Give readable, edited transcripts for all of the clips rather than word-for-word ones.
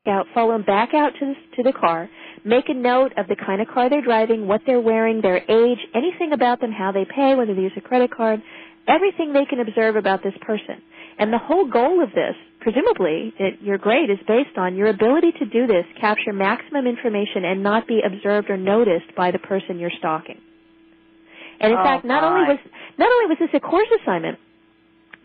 out, follow them back out to the car, make a note of the kind of car they're driving, what they're wearing, their age, anything about them, how they pay, whether they use a credit card, everything they can observe about this person. And the whole goal of this, presumably, your grade is based on your ability to do this, capture maximum information, and not be observed or noticed by the person you're stalking. And in fact, not only was this a course assignment,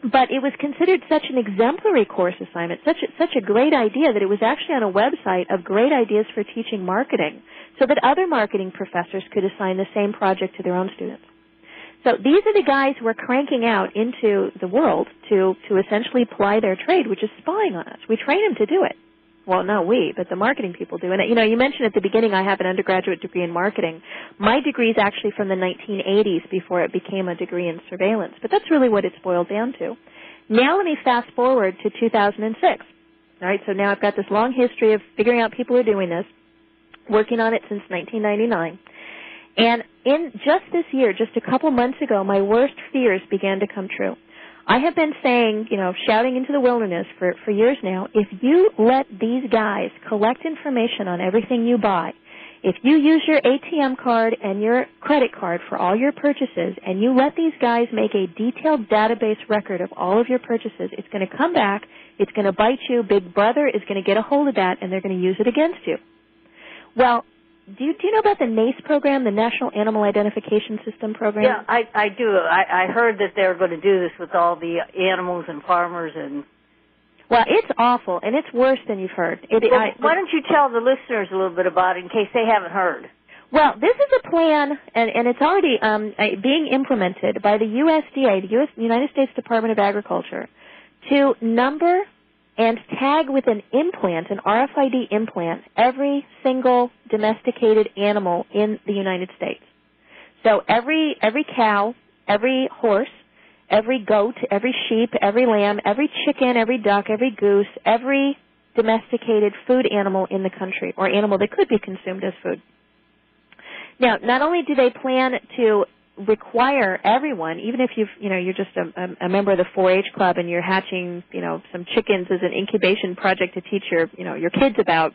but it was considered such an exemplary course assignment, such a great idea that it was actually on a website of great ideas for teaching marketing, so that other marketing professors could assign the same project to their own students. So these are the guys who are cranking out into the world to essentially ply their trade, which is spying on us. We train them to do it. Well, not we, but the marketing people do. And, you mentioned at the beginning I have an undergraduate degree in marketing. My degree is actually from the 1980s before it became a degree in surveillance. But that's really what it's boiled down to. Now let me fast forward to 2006. All right, so now I've got this long history of figuring out people who are doing this, working on it since 1999. And in just this year, just a couple months ago, my worst fears began to come true. I have been saying, shouting into the wilderness for years now, if you let these guys collect information on everything you buy, if you use your ATM card and your credit card for all your purchases, and you let these guys make a detailed database record of all of your purchases, it's going to come back, it's going to bite you, Big Brother is going to get a hold of that, and they're going to use it against you. Well, do you know about the NACE program, the National Animal Identification System program? Yeah, I do. I heard that they're going to do this with all the animals and farmers and... Well, it's awful, and it's worse than you've heard. Why don't you tell the listeners a little bit about it in case they haven't heard? Well, this is a plan, and it's already being implemented by the USDA, the United States Department of Agriculture, to number and tag with an implant, an RFID implant, every single domesticated animal in the United States. So every cow, every horse, every goat, every sheep, every lamb, every chicken, every duck, every goose, every domesticated food animal in the country, or animal that could be consumed as food. Now, not only do they plan to require everyone, even if you're just a member of the 4-H club and you're hatching, some chickens as an incubation project to teach your kids about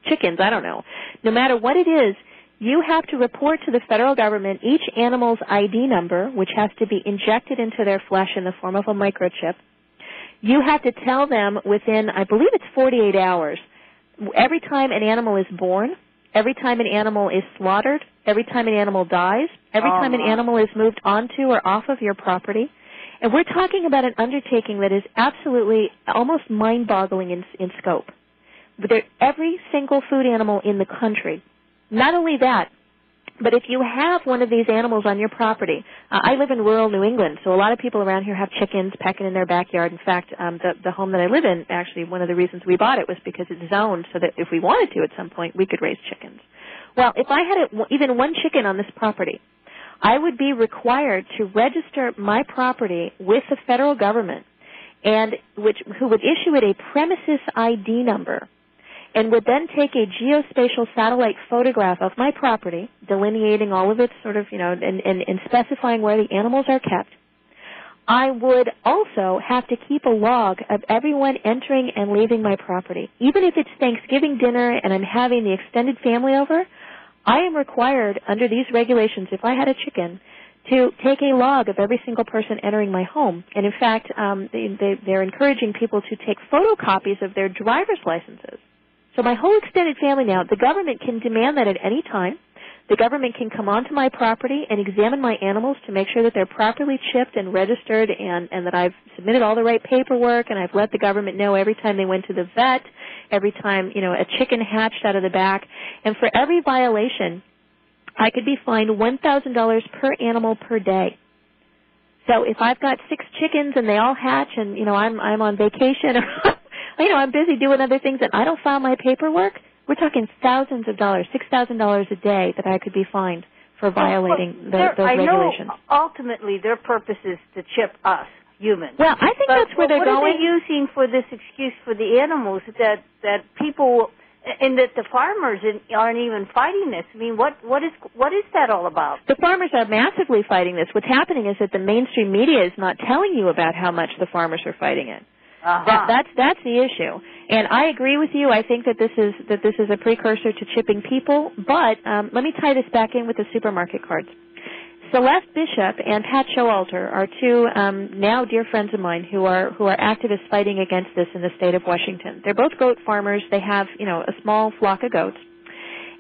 chickens, I don't know. No matter what it is, you have to report to the federal government each animal's ID number, which has to be injected into their flesh in the form of a microchip. You have to tell them within, I believe it's 48 hours, every time an animal is born, every time an animal is slaughtered, every time an animal dies, every time an animal is moved onto or off of your property. And we're talking about an undertaking that is absolutely almost mind-boggling in scope. Every single food animal in the country. Not only that, but if you have one of these animals on your property, I live in rural New England, so a lot of people around here have chickens pecking in their backyard. In fact, the home that I live in, actually, one of the reasons we bought it was because it's zoned so that if we wanted to at some point, we could raise chickens. Well, if I had even one chicken on this property, I would be required to register my property with the federal government, and who would issue it a premises ID number, and would then take a geospatial satellite photograph of my property, delineating all of its and specifying where the animals are kept. I would also have to keep a log of everyone entering and leaving my property. Even if it's Thanksgiving dinner and I'm having the extended family over, I am required under these regulations, if I had a chicken, to take a log of every single person entering my home. And in fact, they're encouraging people to take photocopies of their driver's licenses. So my whole extended family now, the government can demand that at any time. The government can come onto my property and examine my animals to make sure that they're properly chipped and registered and that I've submitted all the right paperwork, and I've let the government know every time they went to the vet, every time, a chicken hatched out of the back. And for every violation, I could be fined $1,000 per animal per day. So if I've got 6 chickens and they all hatch and, I'm on vacation or, I'm busy doing other things and I don't file my paperwork, we're talking thousands of dollars, $6,000 a day that I could be fined for violating those regulations. I know ultimately their purpose is to chip us, humans. Well, I think that's where they're going. What are they using for this excuse for the animals that people and that the farmers aren't even fighting this? I mean, what is that all about? The farmers are massively fighting this. What's happening is that the mainstream media is not telling you about how much the farmers are fighting it. That's the issue. And I agree with you. I think that this is a precursor to chipping people. But let me tie this back in with the supermarket cards. Celeste Bishop and Pat Showalter are two now dear friends of mine who are activists fighting against this in the state of Washington. They're both goat farmers. They have, a small flock of goats.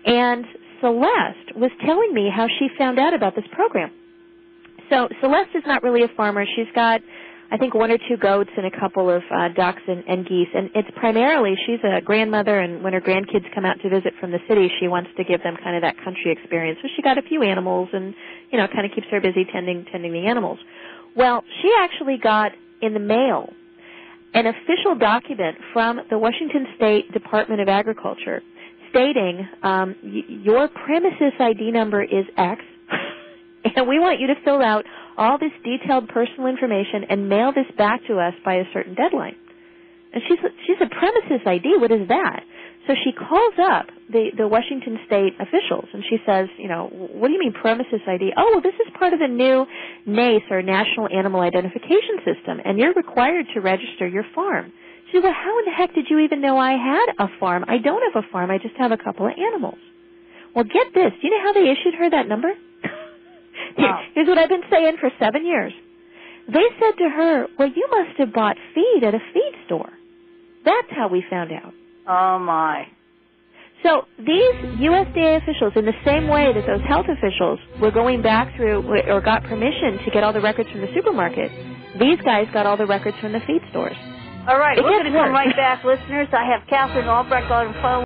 And Celeste was telling me how she found out about this program. So Celeste is not really a farmer. She's got, I think, 1 or 2 goats and a couple of ducks and geese. And it's primarily, she's a grandmother, and when her grandkids come out to visit from the city, she wants to give them kind of that country experience. So she got a few animals and, kind of keeps her busy tending the animals. Well, she actually got in the mail an official document from the Washington State Department of Agriculture stating your premises ID number is X, and we want you to fill out all this detailed personal information and mail this back to us by a certain deadline. And she's a premises ID. What is that? So she calls up the Washington State officials, and she says, what do you mean premises ID? Oh, well, this is part of the new NACE, or National Animal Identification System, and you're required to register your farm. She said, well, how in the heck did you even know I had a farm? I don't have a farm. I just have a couple of animals. Well, get this. Do you know how they issued her that number? Wow. Here's what I've been saying for 7 years. They said to her, well, you must have bought feed at a feed store. That's how we found out. Oh, my. So these USDA officials, in the same way that those health officials were going back through or got permission to get all the records from the supermarket, these guys got all the records from the feed stores. All right, we're going to come right back, listeners. I have Catherine Albrecht on the phone.